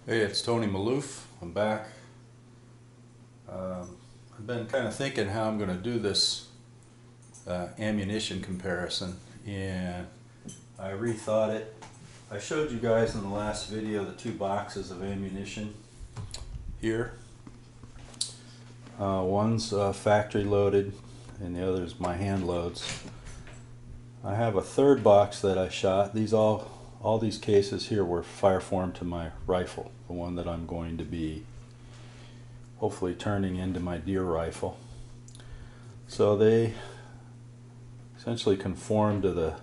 Hey, it's Tony Maloof. I'm back. I've been kind of thinking how I'm going to do this ammunition comparison, and I rethought it. I showed you guys in the last video the two boxes of ammunition here. One's factory loaded, and the other is my hand loads. I have a third box that I shot. All these cases here were fire formed to my rifle, the one that I'm going to be hopefully turning into my deer rifle. So they essentially conform to the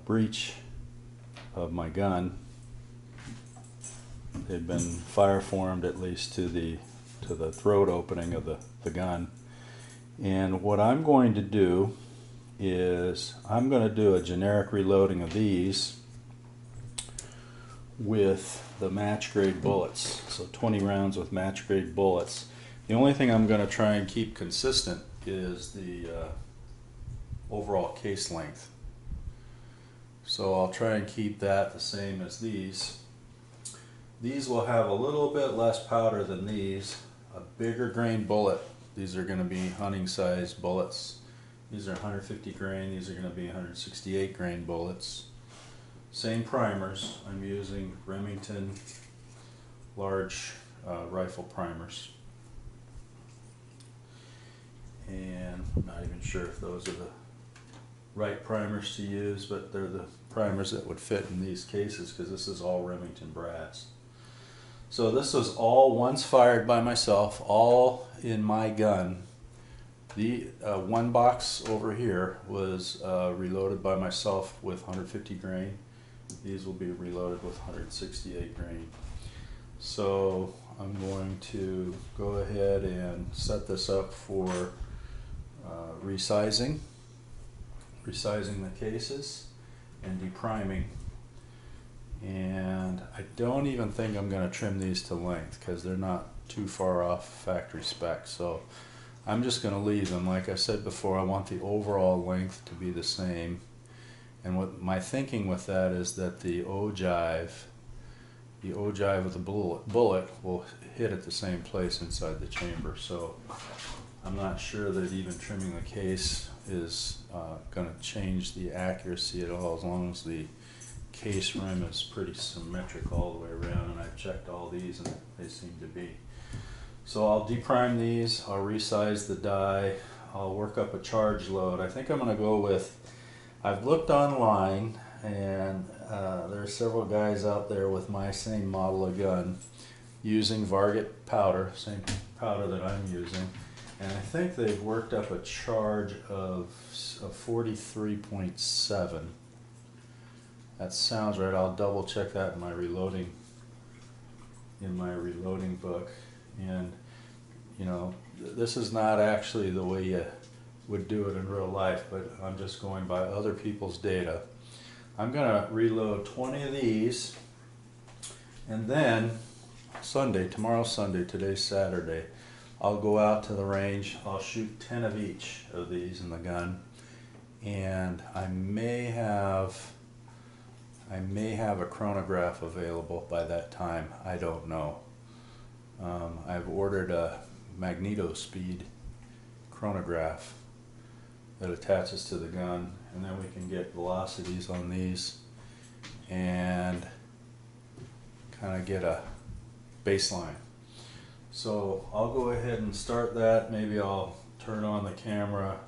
breech of my gun. They've been fire formed at least to the throat opening of the gun. And what I'm going to do is I'm going to do a generic reloading of these with the match grade bullets. So 20 rounds with match grade bullets. The only thing I'm going to try and keep consistent is the overall case length. So I'll try and keep that the same as these. These will have a little bit less powder than these, a bigger grain bullet. These are going to be hunting size bullets. These are 150 grain, these are going to be 168 grain bullets. Same primers. I'm using Remington large rifle primers. And I'm not even sure if those are the right primers to use, but they're the primers that would fit in these cases because this is all Remington brass. So this was all once fired by myself, all in my gun. The one box over here was reloaded by myself with 150 grain. These will be reloaded with 168 grain. So I'm going to go ahead and set this up for resizing the cases and depriming. And I don't even think I'm going to trim these to length because they're not too far off factory spec. So I'm just going to leave them. Like I said before, I want the overall length to be the same. And what my thinking with that is that the ogive of the bullet will hit at the same place inside the chamber. So I'm not sure that even trimming the case is going to change the accuracy at all, as long as the case rim is pretty symmetric all the way around, and I've checked all these and they seem to be. So I'll deprime these, I'll resize the die, I'll work up a charge load. I think I'm going to go with, I've looked online and there are several guys out there with my same model of gun using Varget powder, same powder that I'm using, and I think they've worked up a charge of 43.7. That sounds right. I'll double check that in my reloading book. And you know, this is not actually the way you would do it in real life, but I'm just going by other people's data. I'm gonna reload 20 of these, and then tomorrow's Sunday, today's Saturday, I'll go out to the range, I'll shoot 10 of each of these in the gun, and I may have a chronograph available by that time. I don't know. I've ordered a magneto speed chronograph that attaches to the gun, and then we can get velocities on these and kind of get a baseline. So I'll go ahead and start that. Maybe I'll turn on the camera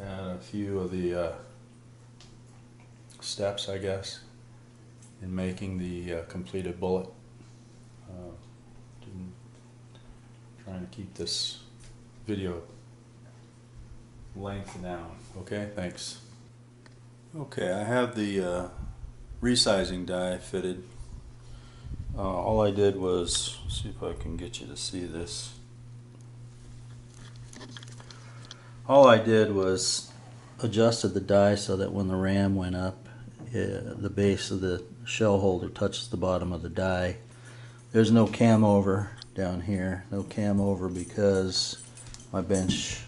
and a few of the steps, I guess, in making the completed bullet. Trying to keep this video length down. Okay, thanks. Okay, I have the resizing die fitted. All I did was, see if I can get you to see this. All I did was adjusted the die so that when the ram went up, the base of the shell holder touches the bottom of the die. There's no cam over down here, no cam over because my bench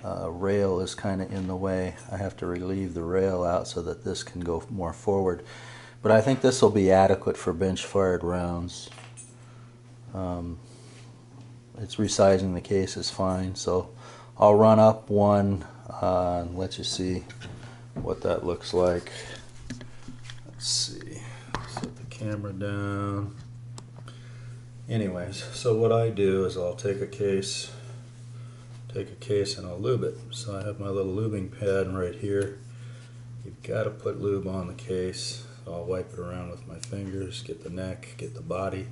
rail is kind of in the way. I have to relieve the rail out so that this can go more forward. but I think this will be adequate for bench fired rounds. It's resizing the case is fine, so I'll run up one and let you see what that looks like. Let's see, set the camera down. Anyways, so what I do is I'll take a case and I'll lube it. So I have my little lubing pad right here. You've got to put lube on the case. So I'll wipe it around with my fingers, get the neck, get the body.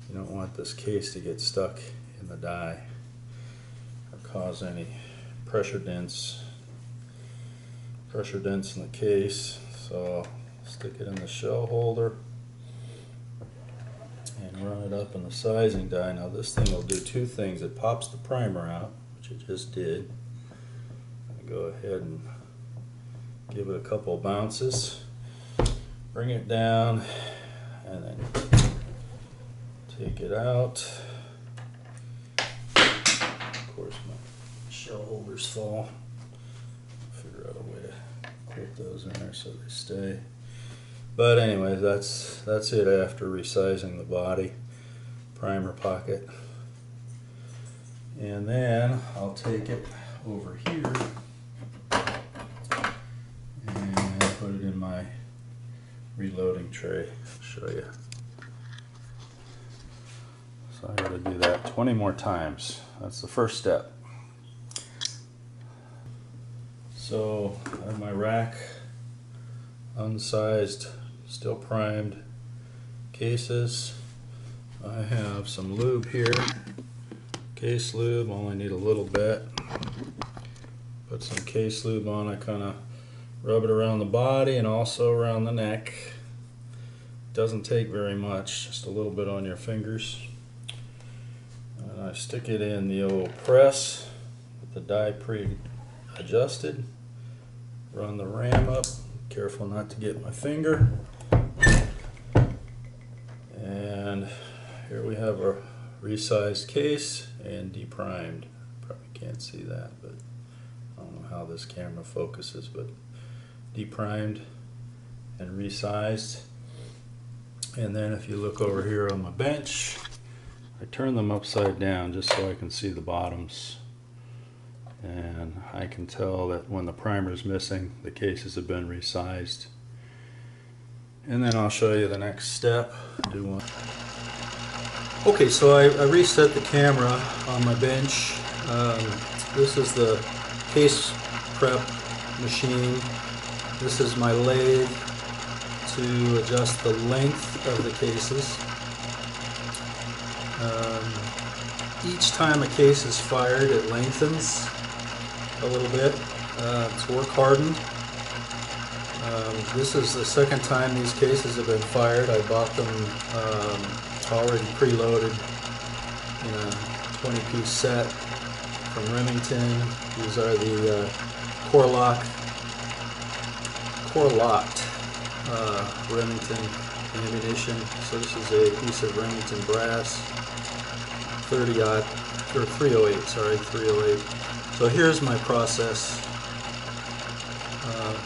You don't want this case to get stuck in the die or cause any pressure dents in the case. So I'll stick it in the shell holder and run it up in the sizing die. Now this thing will do two things. It pops the primer out, which it just did. I go ahead and give it a couple of bounces, bring it down, and then take it out. Of course my shell holders fall. Figure out a way to clip those in there so they stay. But anyway, that's it after resizing the body. Primer pocket. And then I'll take it over here and put it in my reloading tray. I'll show you. So I got to do that 20 more times. That's the first step. So I have my rack unsized, still primed cases. I have some lube here, case lube, only need a little bit. Put some case lube on, I kind of rub it around the body and also around the neck. Doesn't take very much, just a little bit on your fingers. And I stick it in the old press with the die pre-adjusted. Run the ram up, careful not to get my finger. And here we have our resized case and deprimed. Probably can't see that, but I don't know how this camera focuses, but deprimed and resized. And then if you look over here on my bench, I turn them upside down just so I can see the bottoms. And I can tell that when the primer is missing, the cases have been resized. And then I'll show you the next step. Do one. Okay, so I reset the camera on my bench. This is the case prep machine. This is my lathe to adjust the length of the cases. Each time a case is fired, it lengthens a little bit. It's work hardened. This is the second time these cases have been fired. I bought them already preloaded in a 20-piece set from Remington. These are the core locked Remington ammunition. So this is a piece of Remington brass, 30-aught, or 308, sorry, 308. So here's my process.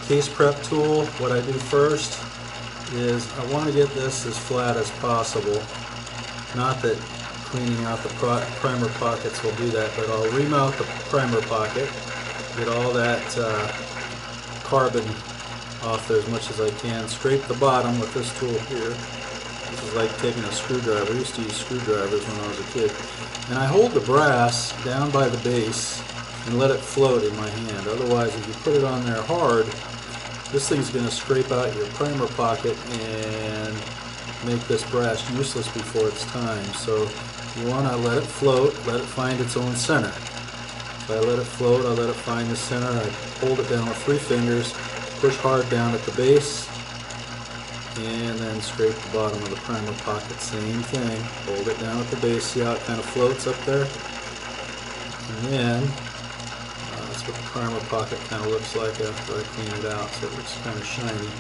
Case prep tool, what I do first is I want to get this as flat as possible. Not that cleaning out the primer pockets will do that, but I'll remount the primer pocket, get all that carbon off there as much as I can, scrape the bottom with this tool here. This is like taking a screwdriver. I used to use screwdrivers when I was a kid. And I hold the brass down by the base and let it float in my hand. Otherwise, if you put it on there hard, this thing's going to scrape out your primer pocket and make this brass useless before it's time. So you want to let it float, let it find its own center. So I let it float, I let it find the center, I hold it down with 3 fingers, push hard down at the base, and then scrape the bottom of the primer pocket. Same thing, hold it down at the base, see how it kind of floats up there? And then that's what the primer pocket kind of looks like after I clean it out, so it looks kind of shiny.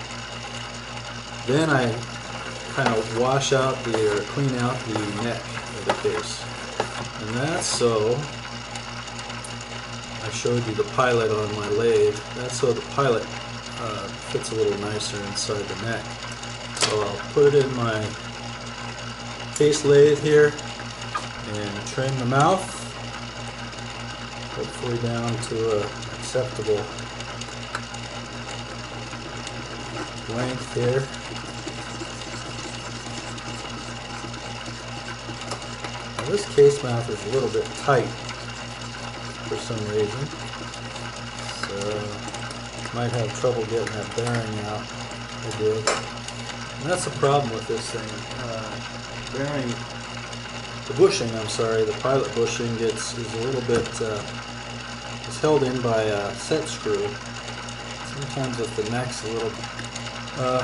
Then I kind of wash out or clean out the neck of the case. And that's so, I showed you the pilot on my lathe, that's so the pilot fits a little nicer inside the neck. So I'll put it in my case lathe here and trim the mouth, hopefully down to an acceptable length here. Now this case mouth is a little bit tight for some reason, so might have trouble getting that bearing out. I did. And that's the problem with this thing. Bearing, the bushing, the pilot bushing is a little bit, it's held in by a set screw. Sometimes if the neck's a little,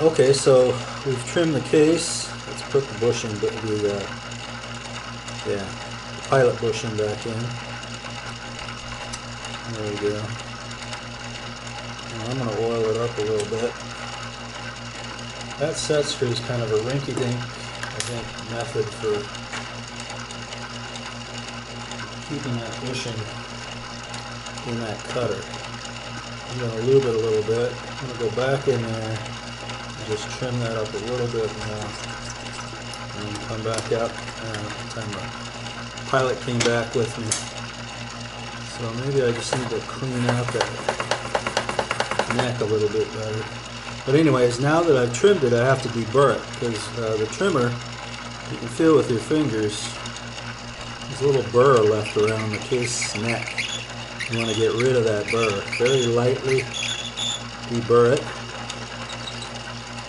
okay, so we've trimmed the case. Let's put the bushing, the pilot bushing back in. There we go. Now I'm going to oil it up a little bit. That set screw is kind of a rinky-dink, I think, method for keeping that bushing in that cutter. I'm going to lube it a little bit. I'm going to go back in there and just trim that up a little bit more. And then come back up. Time the pilot came back with me. So maybe I just need to clean out that neck a little bit better. But anyways, now that I've trimmed it, I have to deburr it, because the trimmer, you can feel with your fingers, there's a little burr left around the case neck. You want to get rid of that burr. Very lightly deburr it.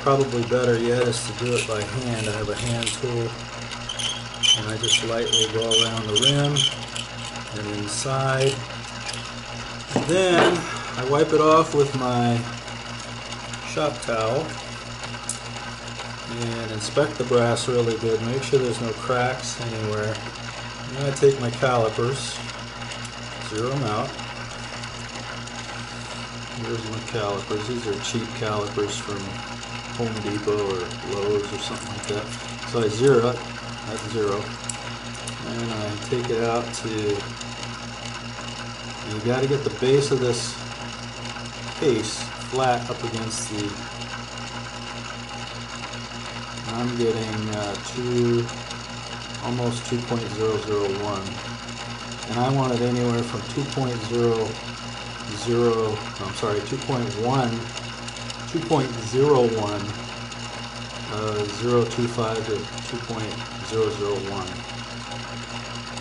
Probably better yet is to do it by hand. I have a hand tool, and I just lightly go around the rim and inside. Then I wipe it off with my shop towel and inspect the brass really good. Make sure there's no cracks anywhere. And then I take my calipers, zero them out. Here's my calipers. These are cheap calipers from Home Depot or Lowe's or something like that. So I zero it. That's zero. And I take it out to, you got to get the base of this case flat up against the, I'm getting almost 2.001, and I want it anywhere from 2.1 0.25 to 2.001.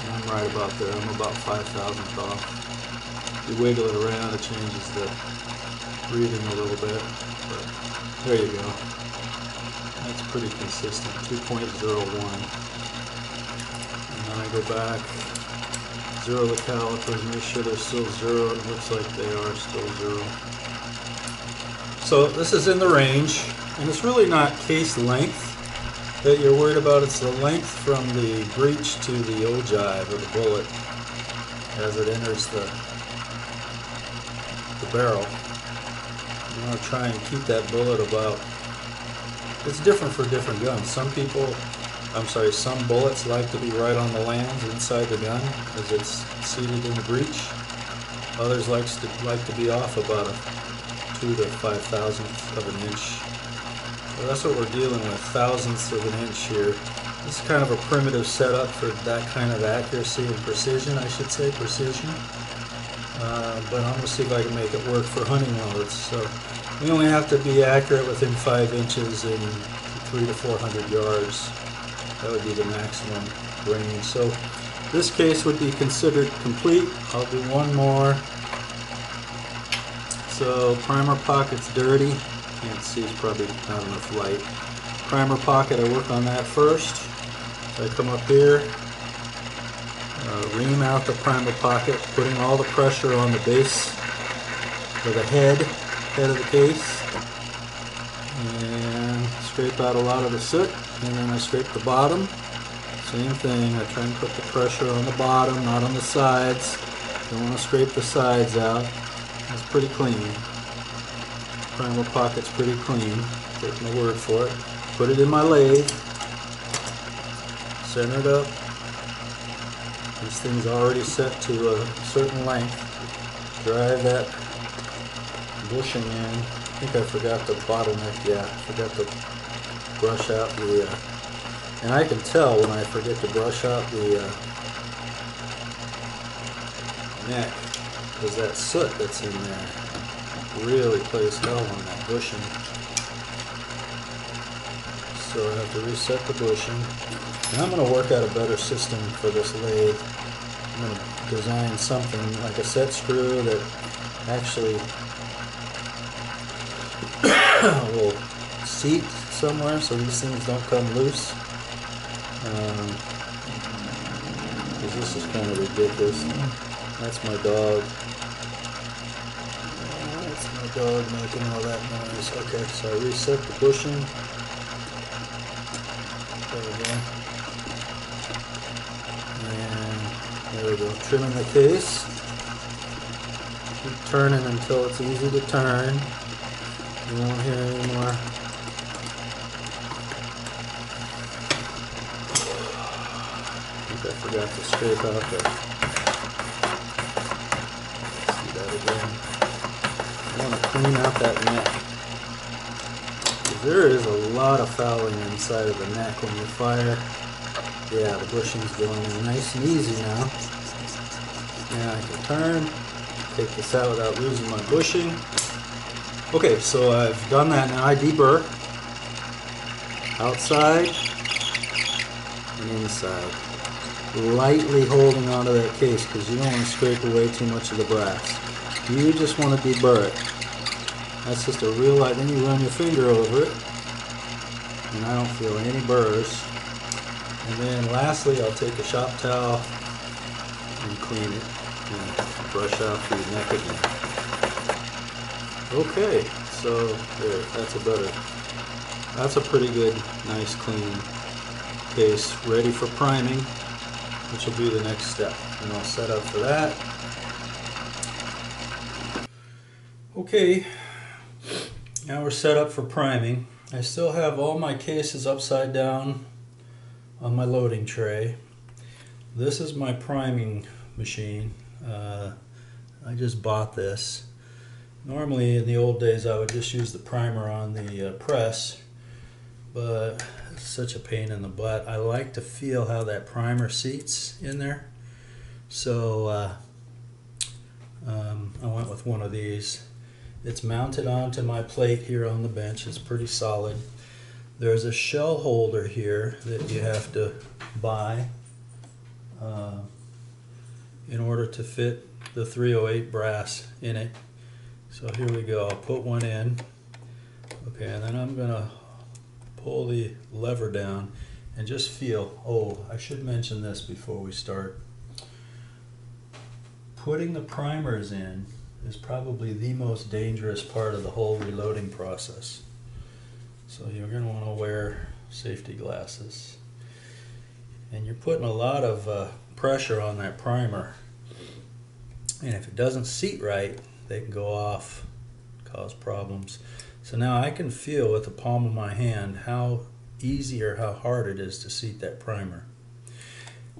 And I'm right about there. I'm about 5,000th off. You wiggle it around, it changes the reading a little bit, but there you go. That's pretty consistent, 2.01. And then I go back, zero the calipers, make sure they're still zero. It looks like they are still zero. So this is in the range, and it's really not case length that you're worried about. It's the length from the breech to the ogive, or the bullet, as it enters the barrel. You want to try and keep that bullet about, it's different for different guns. Some bullets like to be right on the lands inside the gun as it's seated in the breech. Others like to be off about a 2 to 5,000th of an inch. So that's what we're dealing with, thousandths of an inch here. This is kind of a primitive setup for that kind of accuracy and precision, I should say, precision. But I'm going to see if I can make it work for hunting loads. So we only have to be accurate within 5 inches in 300 to 400 yards. That would be the maximum range. So this case would be considered complete. I'll do one more. So primer pocket's dirty. Can't see, it's probably not enough light. Primer pocket, I work on that first. So I come up here, ream out the primer pocket, putting all the pressure on the base or the head of the case, and scrape out a lot of the soot, and then I scrape the bottom. Same thing, I try and put the pressure on the bottom, not on the sides. Don't want to scrape the sides out. It's pretty clean. Primer pocket's pretty clean, take my word for it. Put it in my lathe, center it up. This thing's already set to a certain length. Drive that bushing in. I think I forgot the bottleneck, yeah, I forgot the brush out the, and I can tell when I forget to brush out the neck, because that soot that's in there really plays hell on that bushing. So I have to reset the bushing. And I'm going to work out a better system for this lathe. I'm going to design something like a set screw that actually will seat somewhere so these things don't come loose. Because this is kind of ridiculous. That's my dog. That's my dog making all that noise. Okay, so I reset the bushing. There we go. And there we go. Trimming the case. Keep turning until it's easy to turn. You won't hear any more. I think I forgot to scrape out the. See that again. I want to clean out that neck. There is a lot of fouling inside of the neck when you fire. Yeah, the bushing's going in nice and easy now. Now I can turn, take this out without losing my bushing. Okay, so I've done that now. I deburr outside and inside. Lightly holding onto that case because you don't want to scrape away too much of the brass. You just want to deburr it. That's just a real light. Then you run your finger over it, and I don't feel any burrs. And then lastly, I'll take a shop towel and clean it and brush out the neck again. Okay, so there, that's a pretty good, nice clean case ready for priming, which will be the next step. And I'll set up for that. Okay. Now we're set up for priming. I still have all my cases upside down on my loading tray. This is my priming machine. I just bought this. Normally in the old days I would just use the primer on the press, but it's such a pain in the butt. I like to feel how that primer seats in there. So I went with one of these. It's mounted onto my plate here on the bench. It's pretty solid. There's a shell holder here that you have to buy in order to fit the 308 brass in it. So here we go. I'll put one in. Okay, and then I'm going to pull the lever down and just feel. Oh, I should mention this before we start. Putting the primers in is probably the most dangerous part of the whole reloading process. So you're going to want to wear safety glasses. And you're putting a lot of pressure on that primer. And if it doesn't seat right, they can go off, cause problems. So now I can feel with the palm of my hand how easy or how hard it is to seat that primer.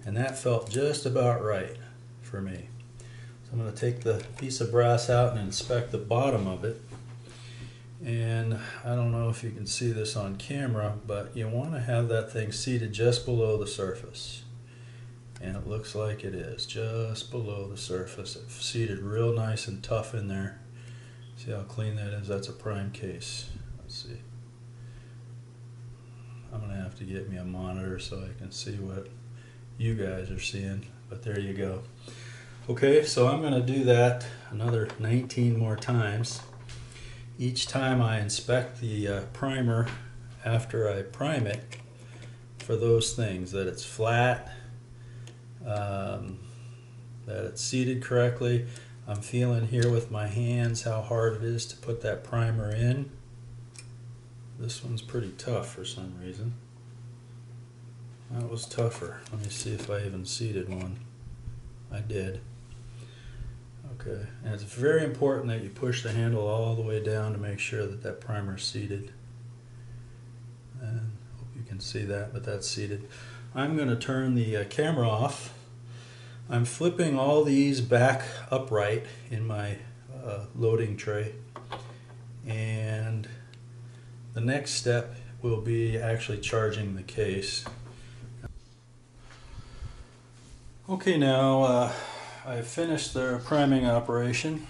And that felt just about right for me. So I'm going to take the piece of brass out and inspect the bottom of it. And I don't know if you can see this on camera, but you want to have that thing seated just below the surface. And it looks like it is, just below the surface. It's seated real nice and tough in there. See how clean that is? That's a prime case. Let's see. I'm going to have to get me a monitor so I can see what you guys are seeing, but there you go. Okay, so I'm going to do that another 19 more times. Each time I inspect the primer after I prime it for those things, that it's flat, that it's seated correctly. I'm feeling here with my hands how hard it is to put that primer in. This one's pretty tough for some reason. That was tougher. Let me see if I even seated one. I did. Okay, and it's very important that you push the handle all the way down to make sure that that primer is seated. And I hope you can see that, but that's seated. I'm going to turn the camera off. I'm flipping all these back upright in my loading tray. And the next step will be actually charging the case. Okay, now I finished the priming operation,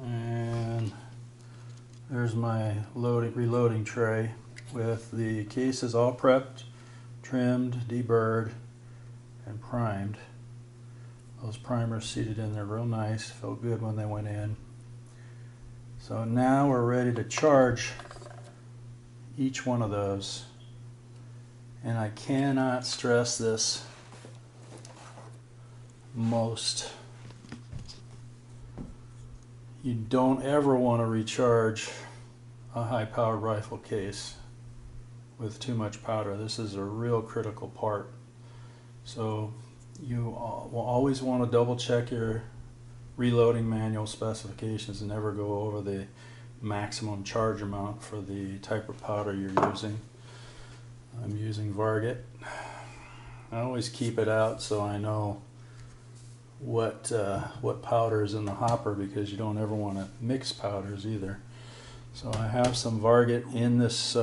and there's my reloading tray with the cases all prepped, trimmed, deburred, and primed. Those primers seated in there real nice, felt good when they went in. So now we're ready to charge each one of those. And I cannot stress this most. You don't ever want to recharge a high-powered rifle case with too much powder. This is a real critical part. So you will always want to double check your reloading manual specifications and never go over the maximum charge amount for the type of powder you're using. I'm using Varget. I always keep it out so I know what powder is in the hopper, because you don't ever want to mix powders either. So I have some Varget in this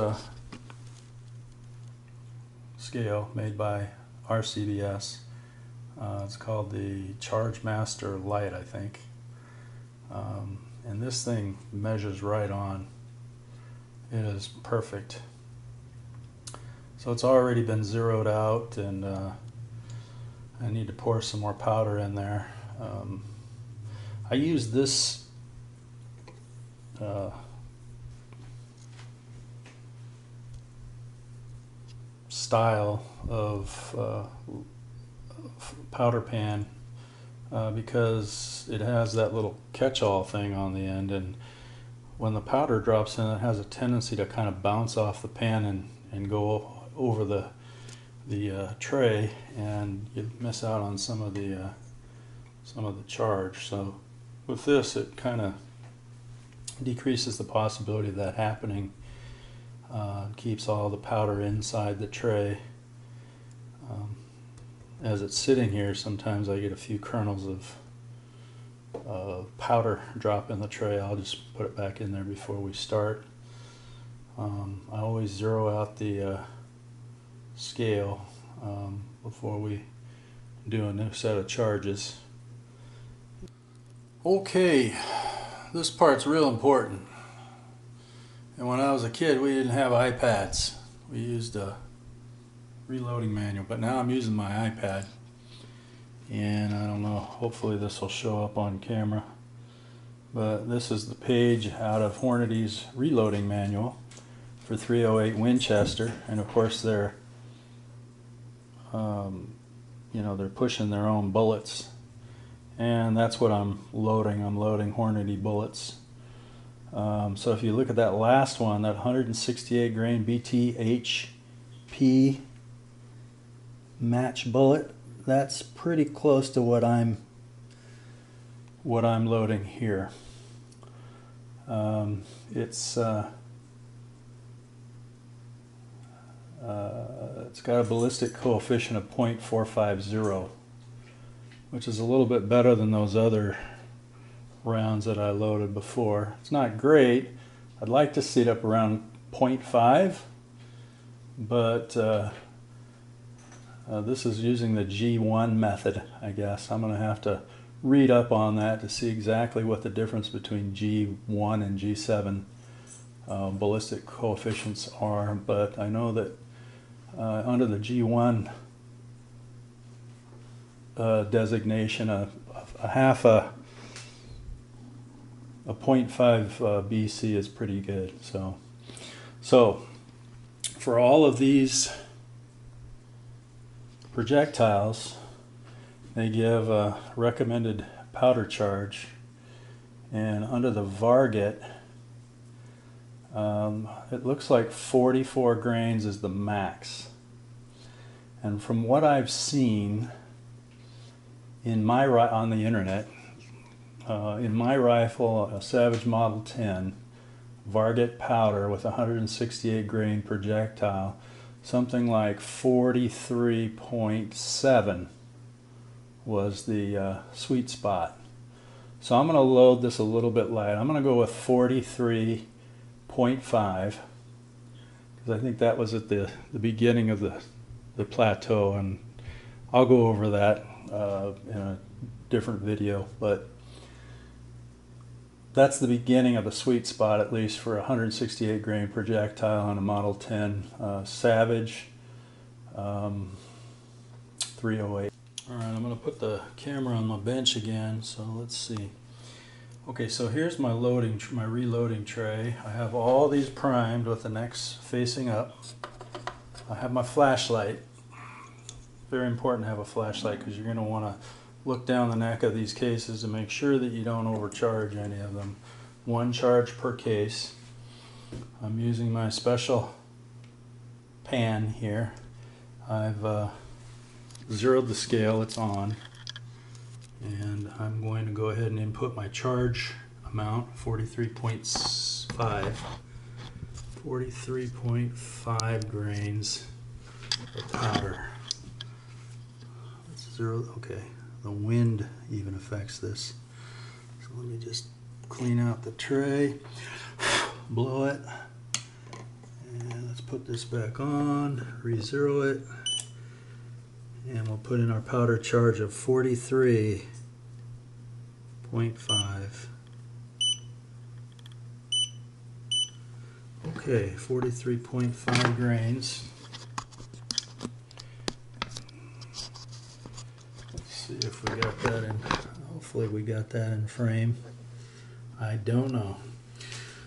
scale made by RCBS. It's called the Charge Master Light, I think. And this thing measures right on. It is perfect. So it's already been zeroed out, and I need to pour some more powder in there. I use this style of powder pan because it has that little catch-all thing on the end, and when the powder drops in, it has a tendency to kind of bounce off the pan and go over the tray, and you miss out on some of the charge. So with this, it kind of decreases the possibility of that happening. Keeps all the powder inside the tray. As it's sitting here, sometimes I get a few kernels of powder drop in the tray. I'll just put it back in there before we start. I always zero out the scale before we do a new set of charges. Okay, this part's real important. And when I was a kid, we didn't have iPads. We used a reloading manual, but now I'm using my iPad, and I don't know, hopefully this will show up on camera, but this is the page out of Hornady's reloading manual for 308 Winchester, and of course they're they're pushing their own bullets, and that's what I'm loading. I'm loading Hornady bullets. So if you look at that last one, that 168 grain BTHP match bullet, that's pretty close to what I'm loading here. It's got a ballistic coefficient of 0.450, which is a little bit better than those other rounds that I loaded before. It's not great. I'd like to see it up around 0.5, but this is using the G1 method, I guess. I'm going to have to read up on that to see exactly what the difference between G1 and G7 ballistic coefficients are, but I know that under the G1 designation, a half a 0.5 BC is pretty good. So for all of these projectiles, they give a recommended powder charge, and under the Varget, it looks like 44 grains is the max. And from what I've seen in my on the internet, in my rifle, a Savage Model 10 Varget powder with 168 grain projectile, something like 43.7 was the sweet spot. So I'm going to load this a little bit light. I'm going to go with 43.5, because I think that was at the beginning of the plateau, and I'll go over that in a different video, but that's the beginning of the sweet spot, at least for a 168 grain projectile on a Model 10 Savage 308. All right, I'm going to put the camera on my bench again, so let's see. Okay, so here's my reloading tray. I have all these primed with the necks facing up. I have my flashlight. Very important to have a flashlight because you're going to want to look down the neck of these cases and make sure that you don't overcharge any of them. One charge per case. I'm using my special pan here. I've zeroed the scale, it's on, and I'm going to go ahead and input my charge amount, 43.5 grains of powder. Let's zero. Okay, the wind even affects this, so let me just clean out the tray, blow it, and let's put this back on, re-zero it, and we'll put in our powder charge of 43.5. Okay, 43.5 grains. Let's see if we got that in. Hopefully we got that in frame. I don't know.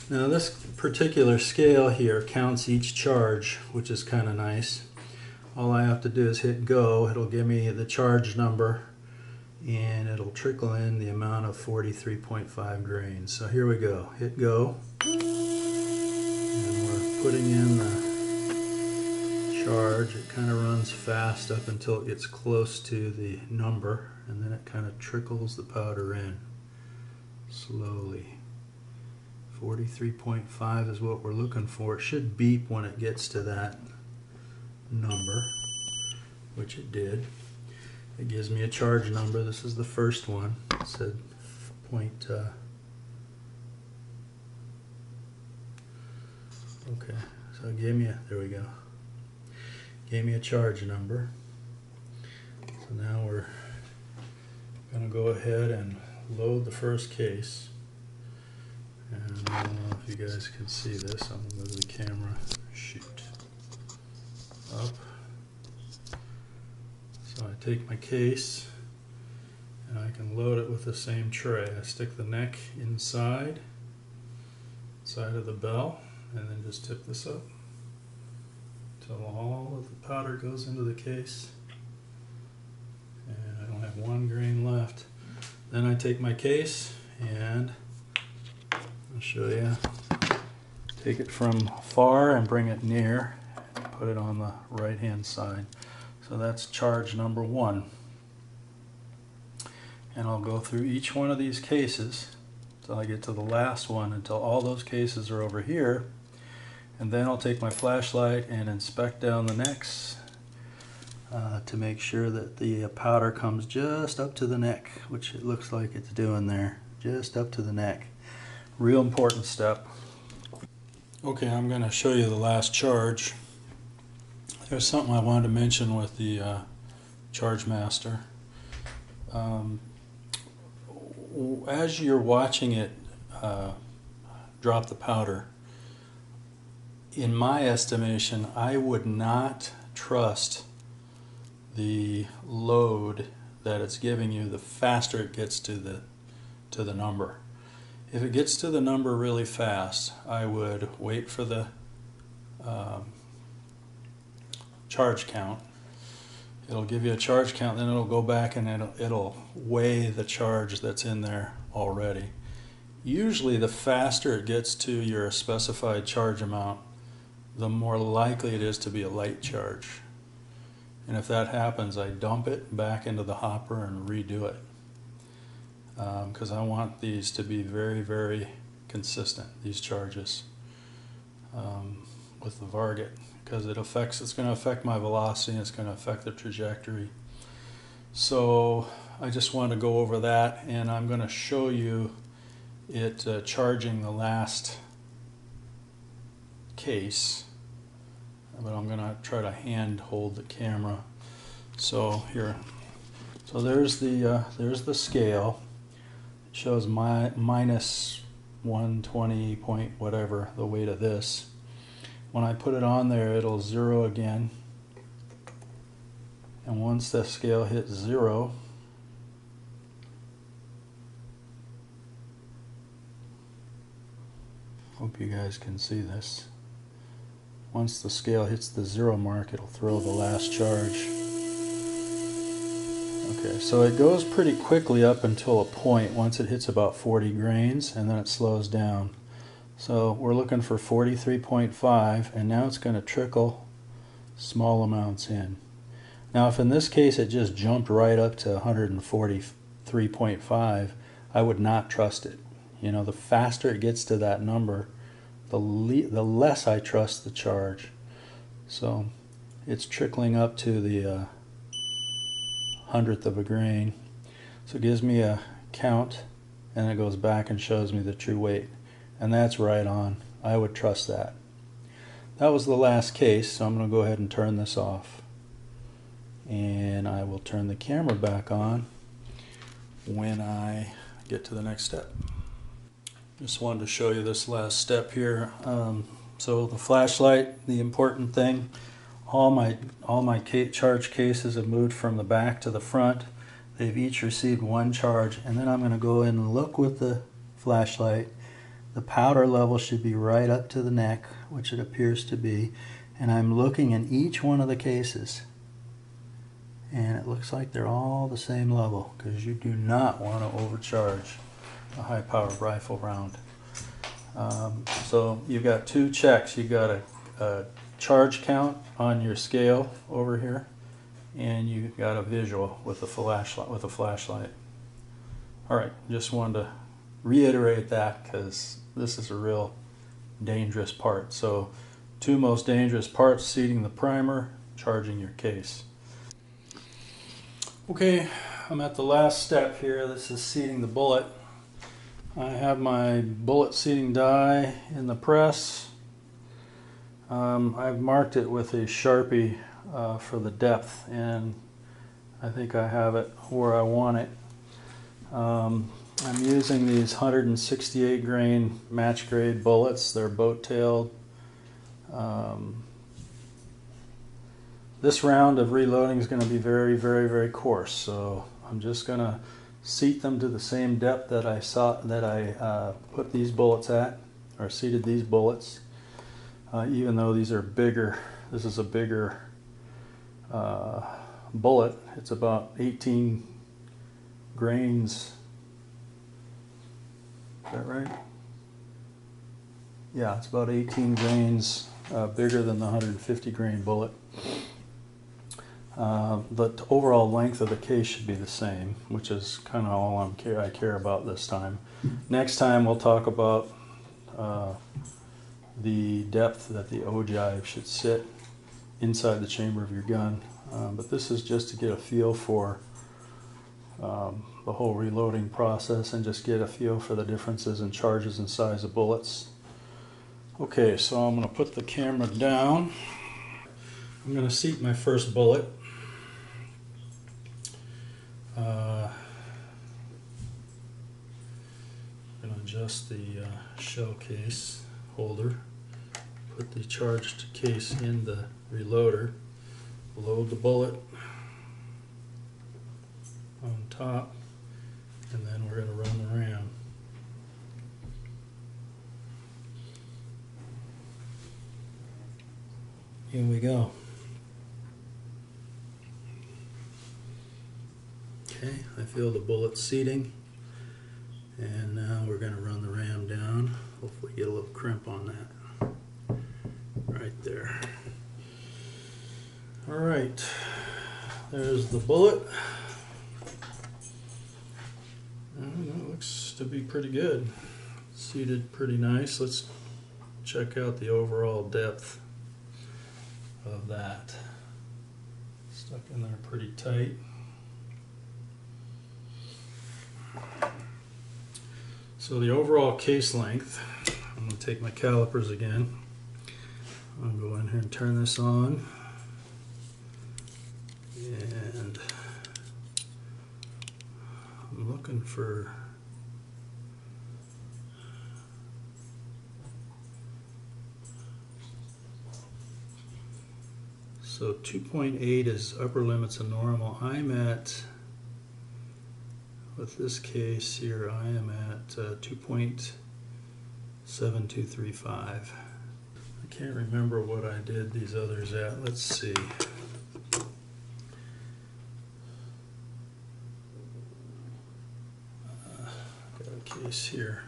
Now this particular scale here counts each charge, which is kind of nice. All I have to do is hit go. It'll give me the charge number, and it'll trickle in the amount of 43.5 grains. So here we go. Hit go. And we're putting in the charge. It kind of runs fast up until it gets close to the number, and then it kind of trickles the powder in slowly. 43.5 is what we're looking for. It should beep when it gets to that number, which it did. It gives me a charge number. This is the first one. It said point. Okay, so it gave me a, there we go. Gave me a charge number. So now we're going to go ahead and load the first case. And I don't know if you guys can see this. I'm going to move the camera. Shoot. Up. So I take my case and I can load it with the same tray. I stick the neck inside of the bell and then just tip this up until all of the powder goes into the case, and I don't have one grain left. Then I take my case and I'll show you. Take it from far and bring it near. Put it on the right hand side. So that's charge number 1. And I'll go through each one of these cases until I get to the last one, until all those cases are over here. And then I'll take my flashlight and inspect down the necks to make sure that the powder comes just up to the neck, which it looks like it's doing there, just up to the neck. Real important step. Okay, I'm going to show you the last charge. There's something I wanted to mention with the Charge Master. As you're watching it drop the powder, in my estimation, I would not trust the load that it's giving you the faster it gets to the number. If it gets to the number really fast, I would wait for the charge count. It'll give you a charge count, then it'll go back and it'll weigh the charge that's in there already. Usually the faster it gets to your specified charge amount, the more likely it is to be a light charge. And if that happens, I dump it back into the hopper and redo it. Because I want these to be very, very consistent, these charges, with the Varget. Because it's going to affect my velocity, and it's going to affect the trajectory. So I just want to go over that, and I'm going to show you it charging the last case I'm gonna try to hand hold the camera. So here, so there's the scale. It shows my minus 120 point whatever the weight of this. When I put it on there, it'll zero again. And once the scale hits zero, hope you guys can see this. Once the scale hits the zero mark, it'll throw the last charge. Okay, so it goes pretty quickly up until a point once it hits about 40 grains, and then it slows down. So we're looking for 43.5, and now it's going to trickle small amounts in. Now if in this case it just jumped right up to 143.5, I would not trust it. You know, the faster it gets to that number, the less I trust the charge. So it's trickling up to the hundredth of a grain. So it gives me a count, and it goes back and shows me the true weight. And that's right on. I would trust that. That was the last case, so I'm going to go ahead and turn this off. And I will turn the camera back on when I get to the next step. Just wanted to show you this last step here. So the flashlight, the important thing, all my charge cases have moved from the back to the front. They've each received one charge, and then I'm going to go in and look with the flashlight. The powder level should be right up to the neck, which it appears to be, and I'm looking in each one of the cases, and it looks like they're all the same level, because you do not want to overcharge a high-powered rifle round. So you've got two checks. You've got a charge count on your scale over here, and you've got a visual with a flashlight. All right, just wanted to reiterate that because this is a real dangerous part. So two most dangerous parts: seating the primer, charging your case. Okay, I'm at the last step here. This is seating the bullet. I have my bullet seating die in the press. I've marked it with a Sharpie for the depth, and I think I have it where I want it. I'm using these 168 grain match grade bullets. They're boat-tailed. This round of reloading is going to be very, very, very coarse, so I'm just going to seat them to the same depth that I put these bullets at, or seated these bullets. Even though these are bigger, this is a bigger bullet. It's about 18 grains. Is that right? Yeah, it's about 18 grains bigger than the 150 grain bullet. The overall length of the case should be the same, which is kind of all I care about this time. Next time we'll talk about the depth that the ogive should sit inside the chamber of your gun. But this is just to get a feel for the whole reloading process and just get a feel for the differences in charges and size of bullets. Okay, so I'm going to put the camera down. I'm going to seat my first bullet. I'm going to adjust the shell case holder, put the charged case in the reloader, load the bullet on top, and then we're going to run the ram. Here we go. Okay, I feel the bullet seating, and now we're going to run the ram down. Hopefully get a little crimp on that. Right there. Alright, there's the bullet. And it looks to be pretty good. Seated pretty nice. Let's check out the overall depth of that. Stuck in there pretty tight. So the overall case length, I'm going to take my calipers again. I'll go in here and turn this on. And I'm looking for so 2.8 is upper limits of normal. I'm at, with this case here, I am at 2.7235. I can't remember what I did these others at. Let's see. Got a case here.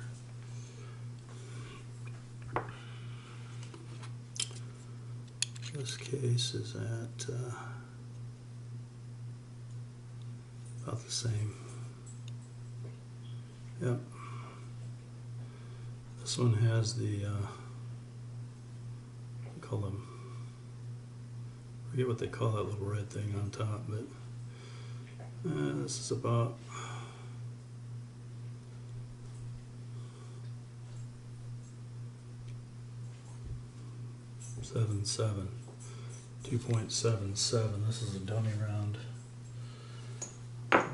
This case is at about the same. Yep. This one has the, call them, I forget what they call that little red thing on top, but this is about 2.77. This is a dummy round.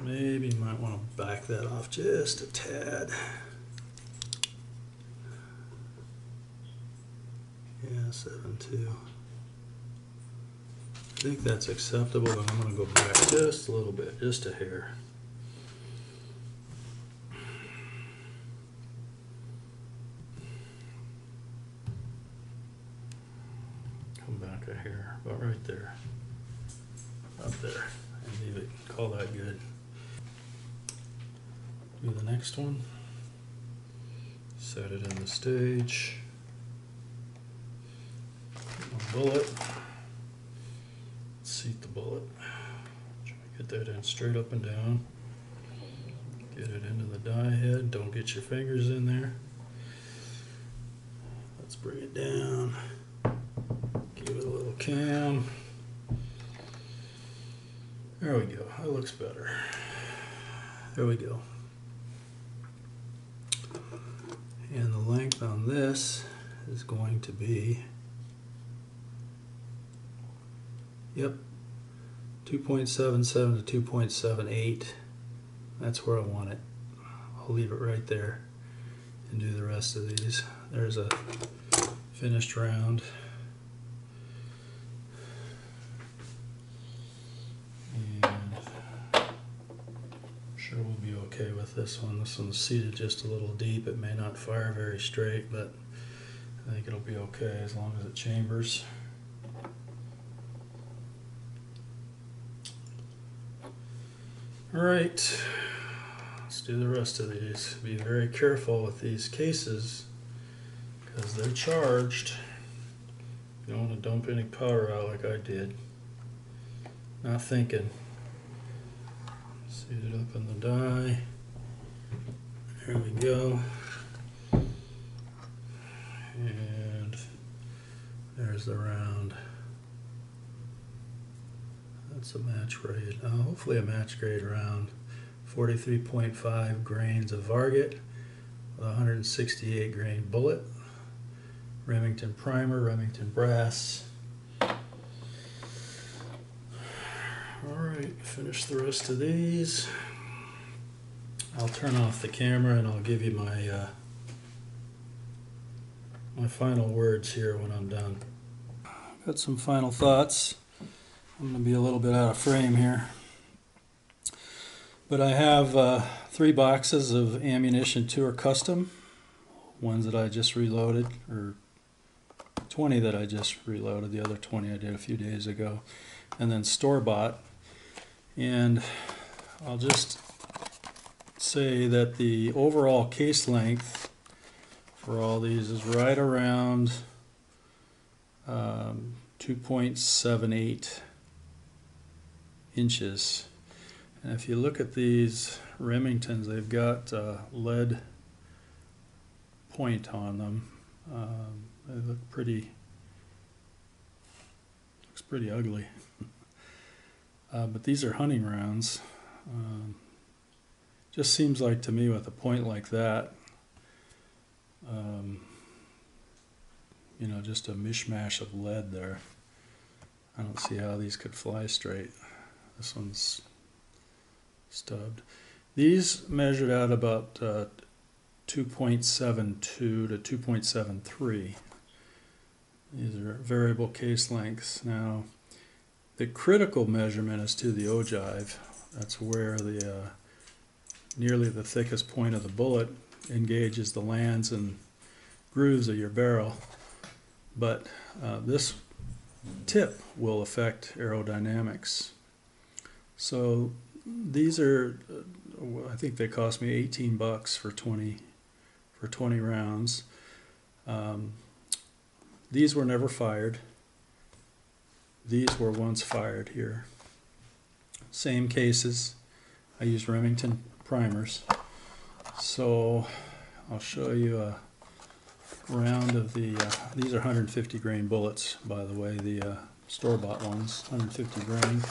Maybe you might want to back that off just a tad. Yeah, 7.2. I think that's acceptable, but I'm going to go back just a little bit, just a hair. Come back a hair, about right there. Up there. And leave it, call that good. Do the next one. Set it in the stage. Bullet. Seat the bullet. Try to get that in straight up and down. Get it into the die head. Don't get your fingers in there. Let's bring it down. Give it a little cam. There we go. That looks better. There we go. And the length on this is going to be, yep, 2.77 to 2.78. That's where I want it. I'll leave it right there and do the rest of these. There's a finished round. We'll be okay with this one. This one's seated just a little deep. It may not fire very straight, but I think it'll be okay as long as it chambers. All right, let's do the rest of these. Be very careful with these cases because they're charged. You don't want to dump any powder out like I did. Not thinking. Seat it up in the die. There we go. And there's the round. That's a match grade. Hopefully a match grade round. 43.5 grains of varget with a 168 grain bullet. Remington primer, Remington brass. Alright, finish the rest of these. I'll turn off the camera and I'll give you my my final words here when I'm done. Got some final thoughts. I'm going to be a little bit out of frame here. But I have 3 boxes of ammunition Tour Custom. Ones that I just reloaded, or 20 that I just reloaded. The other 20 I did a few days ago. And then store-bought. And I'll just say that the overall case length for all these is right around 2.78 inches. And if you look at these Remingtons, they've got lead point on them. They look pretty, looks pretty ugly. But these are hunting rounds. Just seems like to me with a point like that, you know, just a mishmash of lead there. I don't see how these could fly straight. This one's stubbed. These measured out about 2.72 to 2.73. These are variable case lengths. Now, the critical measurement is to the ogive. That's where the nearly the thickest point of the bullet engages the lands and grooves of your barrel. But this tip will affect aerodynamics. So these are, I think they cost me $18 for 20 rounds. These were never fired. These were once fired here. Same cases. I used Remington primers. So I'll show you a round of the, these are 150 grain bullets, by the way, the store-bought ones, 150 grain.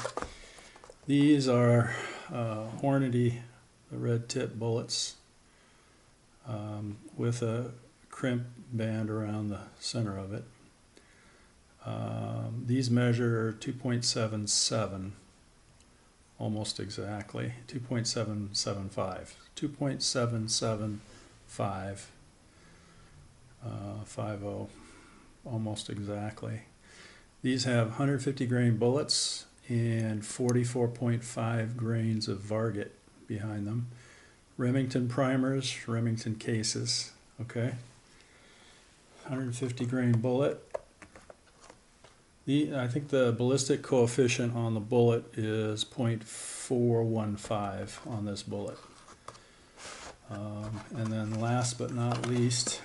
These are Hornady, the red tip bullets, with a crimp band around the center of it. These measure 2.77, almost exactly, 2.775, 2.775, 50, almost exactly. These have 150 grain bullets and 44.5 grains of varget behind them. Remington primers, Remington cases, okay. 150 grain bullet. I think the ballistic coefficient on the bullet is 0.415 on this bullet. And then last but not least,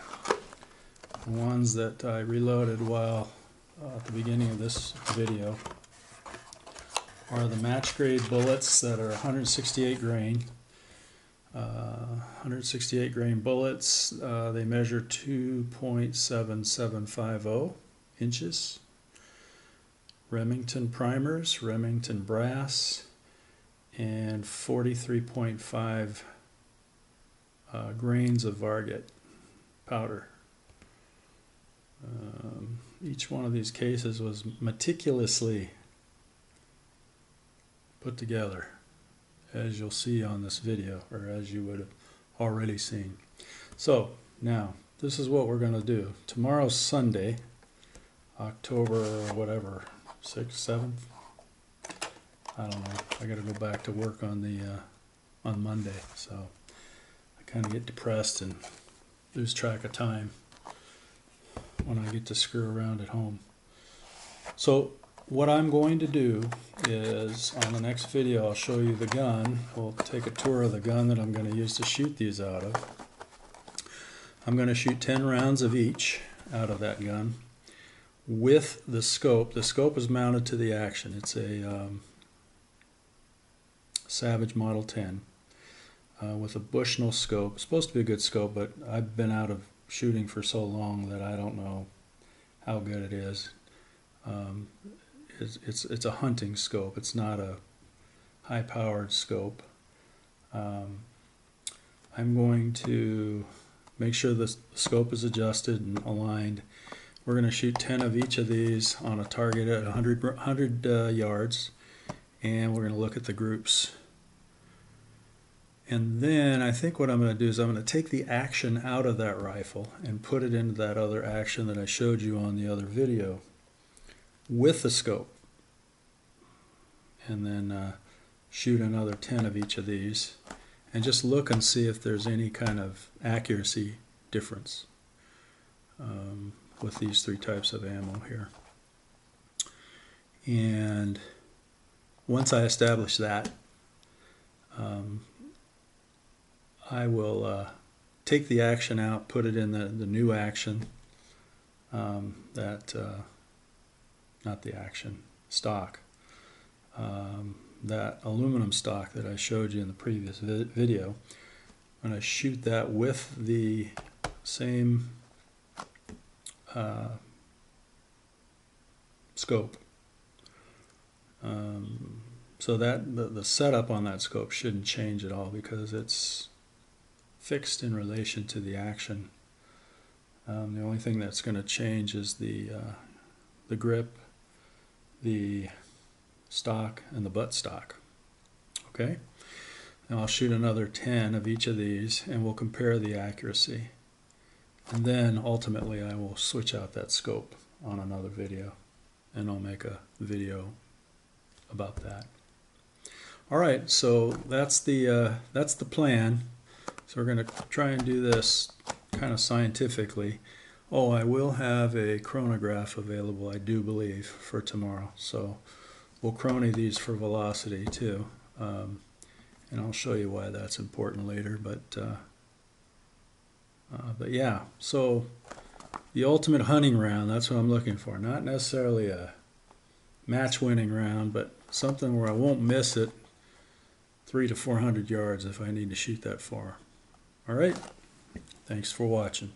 the ones that I reloaded while at the beginning of this video are the match grade bullets that are 168 grain. 168 grain bullets, they measure 2.7750 inches. Remington primers, Remington brass, and 43.5 grains of varget powder. Each one of these cases was meticulously put together, as you'll see on this video, or as you would have already seen. So now this is what we're going to do. Tomorrow's Sunday, October whatever, 6th, 7th. I don't know. I got to go back to work on the on Monday, so I kind of get depressed and lose track of time when I get to screw around at home. So what I'm going to do is, on the next video, I'll show you the gun. We'll take a tour of the gun that I'm going to use to shoot these out of. I'm going to shoot 10 rounds of each out of that gun with the scope. The scope is mounted to the action. It's a Savage Model 10 with a Bushnell scope. It's supposed to be a good scope, but I've been out of shooting for so long that I don't know how good it is. It's a hunting scope. It's not a high-powered scope. I'm going to make sure the scope is adjusted and aligned. We're going to shoot 10 of each of these on a target at 100 yards, and we're going to look at the groups. And then I think what I'm going to do is I'm going to take the action out of that rifle and put it into that other action that I showed you on the other video with the scope, and then shoot another 10 of each of these and just look and see if there's any kind of accuracy difference with these three types of ammo here. And once I establish that, I will take the action out, put it in the new action, not the action, stock, that aluminum stock that I showed you in the previous video. I'm going to shoot that with the same scope. So that the setup on that scope shouldn't change at all because it's fixed in relation to the action The only thing that's going to change is the grip, the stock, and the butt stock. Okay? Now I'll shoot another 10 of each of these and we'll compare the accuracy. And then ultimately I will switch out that scope on another video and I'll make a video about that. Alright, so that's the plan. So we're going to try and do this kind of scientifically. Oh, I will have a chronograph available, I do believe, for tomorrow. So we'll chrono these for velocity too. And I'll show you why that's important later. But yeah, so the ultimate hunting round, that's what I'm looking for. Not necessarily a match-winning round, but something where I won't miss it 300 to 400 yards if I need to shoot that far. All right, thanks for watching.